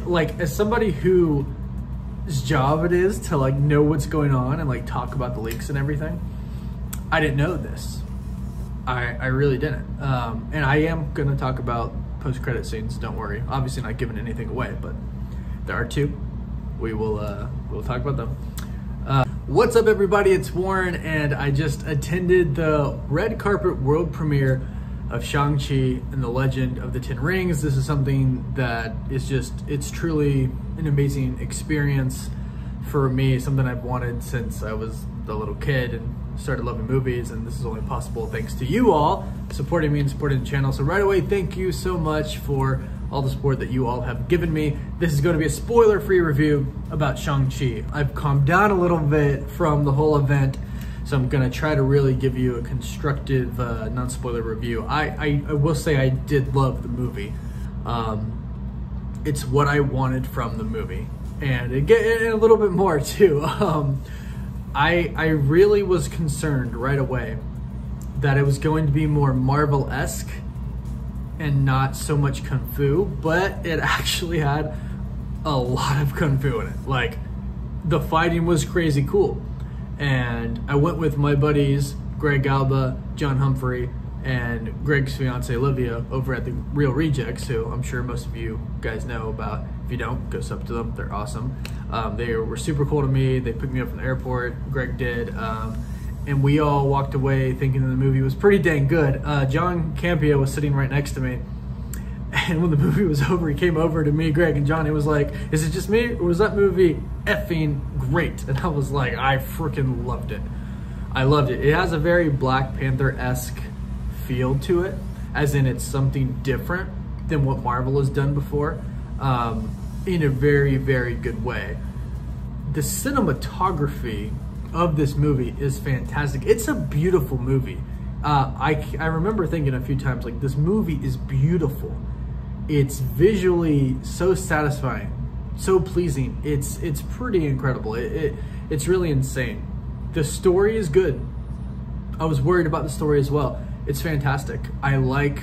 Like, as somebody whose job it is to like know what's going on and like talk about the leaks and everything, I didn't know this. I really didn't. And I am gonna talk about post-credit scenes, don't worry. Obviously not giving anything away, but there are two. We'll talk about them. What's up, everybody? It's Warren, and I just attended the red carpet world premiere of Shang-Chi and the Legend of the Ten Rings. This is something that is it's truly an amazing experience for me, something I've wanted since I was a little kid and started loving movies, and this is only possible thanks to you all supporting me and supporting the channel. So right away, thank you so much for all the support that you all have given me. This is going to be a spoiler-free review about Shang-Chi. I've calmed down a little bit from the whole event, so I'm gonna try to really give you a constructive, non-spoiler review. I will say I did love the movie. It's what I wanted from the movie, and a little bit more too. I really was concerned right away that it was going to be more Marvel-esque and not so much kung fu, but it actually had a lot of kung fu in it. Like, the fighting was crazy cool. And I went with my buddies, Greg Alba, John Humphrey, and Greg's fiance Olivia over at the Real Rejects, who I'm sure most of you guys know about. If you don't, go sub to them, they're awesome. They were super cool to me. They picked me up from the airport, Greg did, and we all walked away thinking that the movie was pretty dang good. John Campea was sitting right next to me, and when the movie was over, he came over to me, Greg, and John. He was like, "Is it just me, or was that movie effing great?" And I was like, I freaking loved it. I loved it. It has a very Black Panther-esque feel to it, as in it's something different than what Marvel has done before, in a very, very good way. The cinematography of this movie is fantastic. It's a beautiful movie. I remember thinking a few times, like, this movie is beautiful. It's visually so satisfying, so pleasing. It's pretty incredible. It's really insane. The story is good. I was worried about the story as well. It's fantastic. I like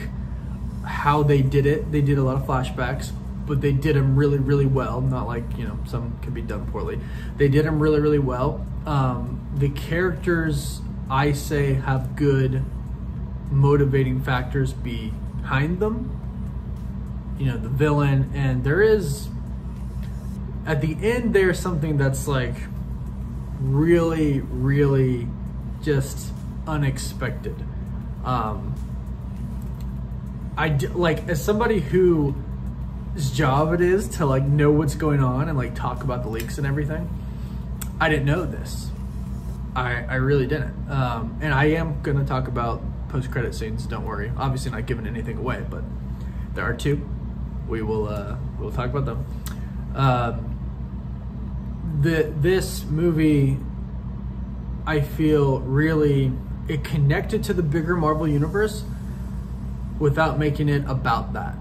how they did it. They did a lot of flashbacks, but they did them really, really well. Not like, you know, some can be done poorly. They did them really, really well. The characters, I say, have good motivating factors behind them. You know, the villain, and there is, at the end, there's something that's like really, really just unexpected. Like, as somebody whose job it is to like know what's going on and like talk about the leaks and everything, I didn't know this. I really didn't. And I am gonna talk about post-credit scenes, don't worry. Obviously not giving anything away, but there are two. We'll talk about them. This movie, I feel, really, it connected to the bigger Marvel universe without making it about that,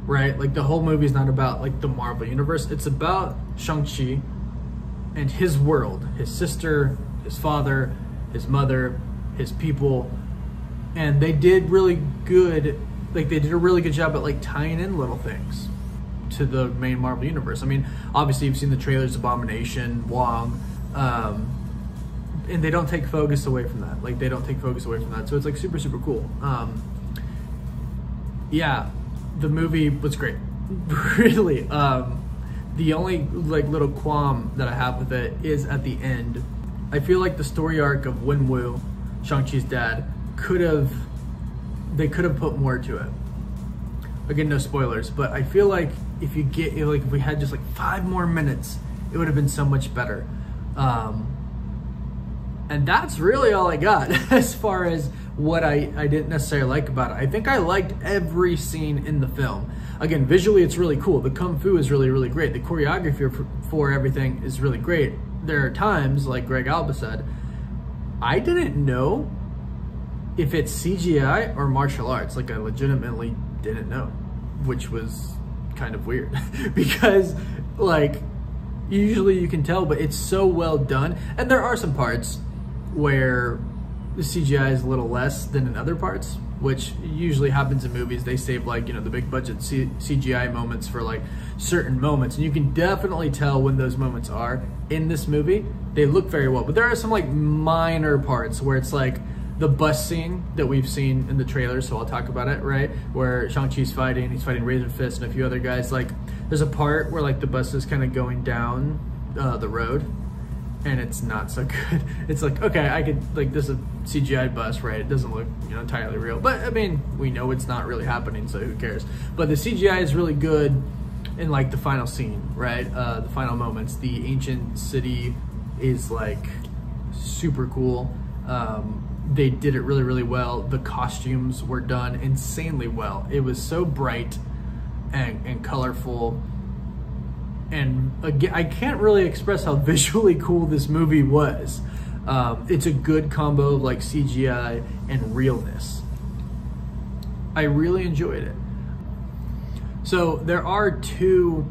right? Like, the whole movie is not about like the Marvel universe. It's about Shang-Chi and his world, his sister, his father, his mother, his people, and they did really good. Like, they did a really good job at like tying in little things to the main Marvel universe. I mean, obviously you've seen the trailers, Abomination, Wong, and they don't take focus away from that. Like, they don't take focus away from that. So it's like super, super cool. Yeah, the movie was great, really. The only like little qualm that I have with it is at the end. I feel like the story arc of Wenwu, Shang-Chi's dad, they could have put more to it. Again, no spoilers, but I feel like if we had just like 5 more minutes, it would have been so much better. And that's really all I got as far as what I didn't necessarily like about it. I think I liked every scene in the film. Again, visually it's really cool. The kung fu is really, really great. The choreography for everything is really great. There are times, like Greg Alba said, I didn't know if it's CGI or martial arts. Like, I legitimately didn't know, which was kind of weird because, like, usually you can tell, but it's so well done. And there are some parts where the CGI is a little less than in other parts, which usually happens in movies. They save like, you know, the big budget CGI moments for like certain moments, and you can definitely tell when those moments are in this movie. They look very well, but there are some like minor parts where it's like the bus scene that we've seen in the trailer, so I'll talk about it, right? Where Shang-Chi's fighting, he's fighting Razor Fist and a few other guys. Like, there's a part where like the bus is kind of going down the road, and it's not so good. It's like, okay, I could, like, this is a CGI bus, right? It doesn't look, you know, entirely real, but I mean, we know it's not really happening, so who cares? But the CGI is really good in like the final scene, right? The final moments. The ancient city is like super cool. They did it really, really well. The costumes were done insanely well. It was so bright and colorful. And again, I can't really express how visually cool this movie was. It's a good combo of like CGI and realness. I really enjoyed it. So there are two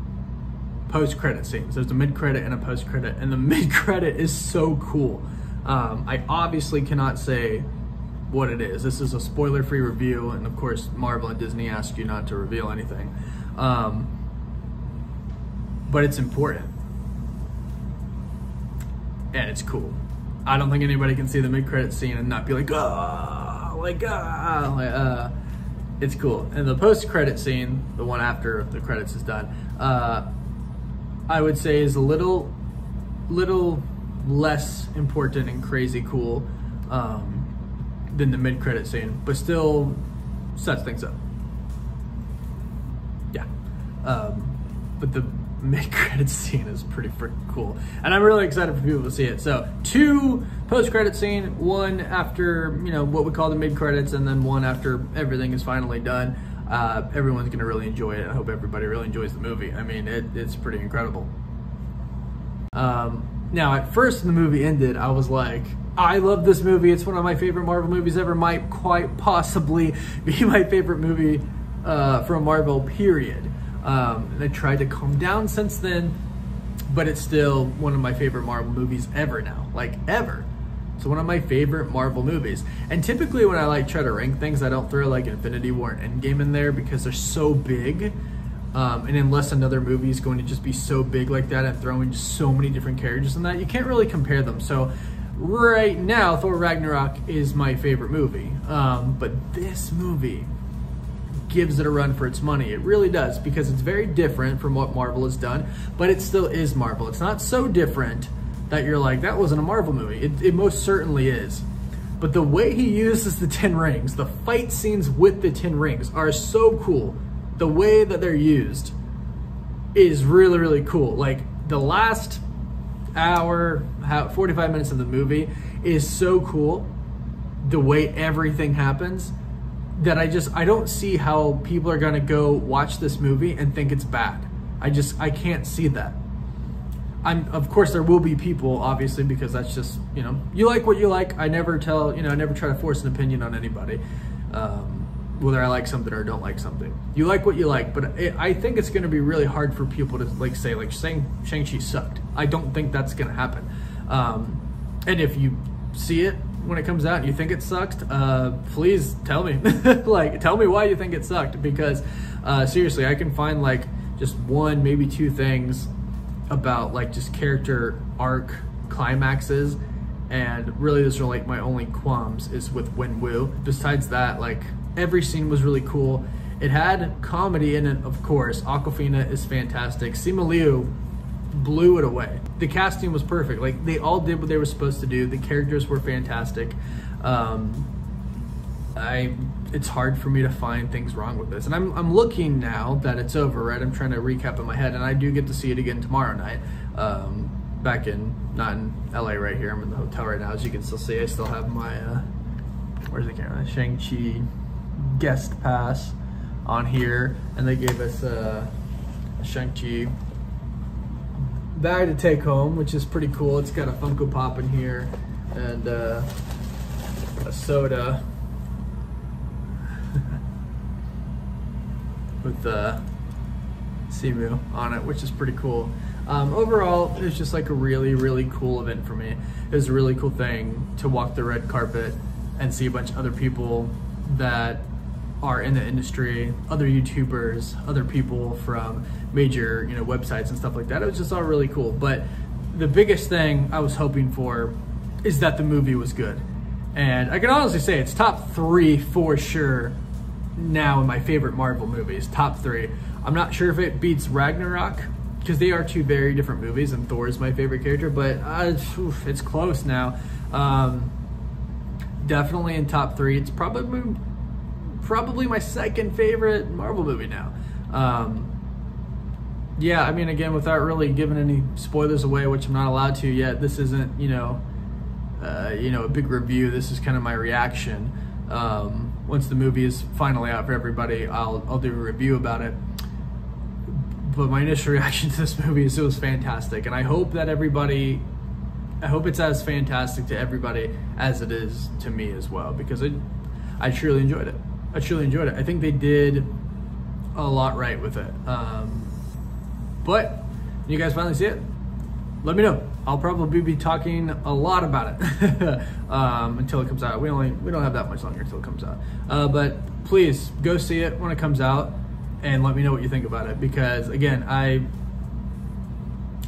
post-credit scenes. There's a mid-credit and a post-credit, and the mid-credit is so cool. I obviously cannot say what it is. This is a spoiler-free review, and of course Marvel and Disney ask you not to reveal anything. But it's important. And it's cool. I don't think anybody can see the mid-credit scene and not be like, it's cool. And the post-credit scene, the one after the credits is done, I would say is a little less important and crazy cool than the mid-credit scene, but still sets things up. Yeah. But the mid-credit scene is pretty freaking cool, and I'm really excited for people to see it. So 2 post-credit scene, 1 after, you know, what we call the mid-credits, and then 1 after everything is finally done. Everyone's gonna really enjoy it. I hope everybody really enjoys the movie. I mean, it's pretty incredible. Now, at first when the movie ended, I was like, I love this movie. It's one of my favorite Marvel movies ever. Might quite possibly be my favorite movie from Marvel, period. And I tried to calm down since then, but it's still one of my favorite Marvel movies ever now, like ever. It's one of my favorite Marvel movies. And typically when I like try to rank things, I don't throw like Infinity War and Endgame in there because they're so big. And unless another movie is going to just be so big like that and throwing just so many different characters in that, you can't really compare them. So right now, Thor Ragnarok is my favorite movie. But this movie gives it a run for its money. It really does, because it's very different from what Marvel has done, but it still is Marvel. It's not so different that you're like, that wasn't a Marvel movie. It most certainly is. But the way he uses the 10 rings, the fight scenes with the 10 rings are so cool. The way that they're used is really, really cool. Like the last hour, 45 minutes of the movie is so cool. The way everything happens, that I don't see how people are gonna go watch this movie and think it's bad. I can't see that. Of course there will be people, obviously, because that's just, you know, you like what you like. I never try to force an opinion on anybody, whether I like something or don't like something. You like what you like, but I think it's gonna be really hard for people to like say like Shang-Chi sucked. I don't think that's gonna happen. And if you see it when it comes out and you think it sucked, please tell me. Like, tell me why you think it sucked, because seriously, I can find like just 1, maybe 2 things about like just character arc climaxes, and really those are like my only qualms is with Wenwu. Besides that, like every scene was really cool. It had comedy in it, of course. Awkwafina is fantastic. Simu Liu blew it away. The casting was perfect. Like, they all did what they were supposed to do. The characters were fantastic. It's hard for me to find things wrong with this. And I'm looking now that it's over, right? I'm trying to recap in my head, and I do get to see it again tomorrow night. Not in LA right here. I'm in the hotel right now. As you can still see, I still have my, where's the camera? Shang-Chi guest pass on here. And they gave us a Shang-Chi bag to take home, which is pretty cool. It's got a Funko Pop in here and a soda with Simu on it, which is pretty cool. Overall, it's just like a really, really cool event for me. It was a really cool thing to walk the red carpet and see a bunch of other people that are in the industry, other YouTubers, other people from major, you know, websites and stuff like that. It was just all really cool. But the biggest thing I was hoping for is that the movie was good. And I can honestly say it's top 3 for sure now in my favorite Marvel movies, top 3. I'm not sure if it beats Ragnarok, because they are 2 very different movies, and Thor is my favorite character, but it's close now. Definitely in top 3. It's probably my second favorite Marvel movie now. Yeah, I mean, again, without really giving any spoilers away, which I'm not allowed to yet, this isn't, you know, a big review. This is kind of my reaction. Once the movie is finally out for everybody, I'll do a review about it. But my initial reaction to this movie is it was fantastic, and I hope it's as fantastic to everybody as it is to me as well, because I truly enjoyed it. I think they did a lot right with it. But you guys finally see it, let me know. I'll probably be talking a lot about it until it comes out. We don't have that much longer until it comes out. But please go see it when it comes out and let me know what you think about it, because again,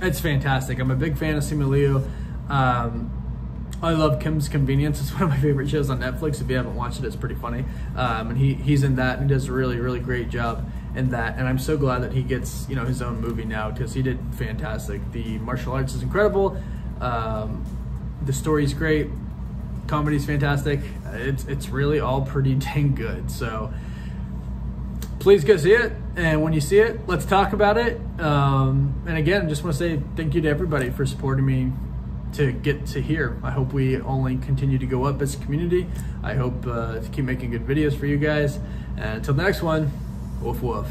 it's fantastic. I'm a big fan of Simu Liu. I love Kim's Convenience. It's one of my favorite shows on Netflix. If you haven't watched it, it's pretty funny. And he's in that, and he does a really, really great job in that. And I'm so glad that he gets, you know, his own movie now, because he did fantastic. The martial arts is incredible. The story's great. Comedy's fantastic. It's really all pretty dang good. So please go see it. And when you see it, let's talk about it. And again, just want to say thank you to everybody for supporting me to get to here. I hope we only continue to go up as a community. I hope to keep making good videos for you guys. And until the next one, woof woof.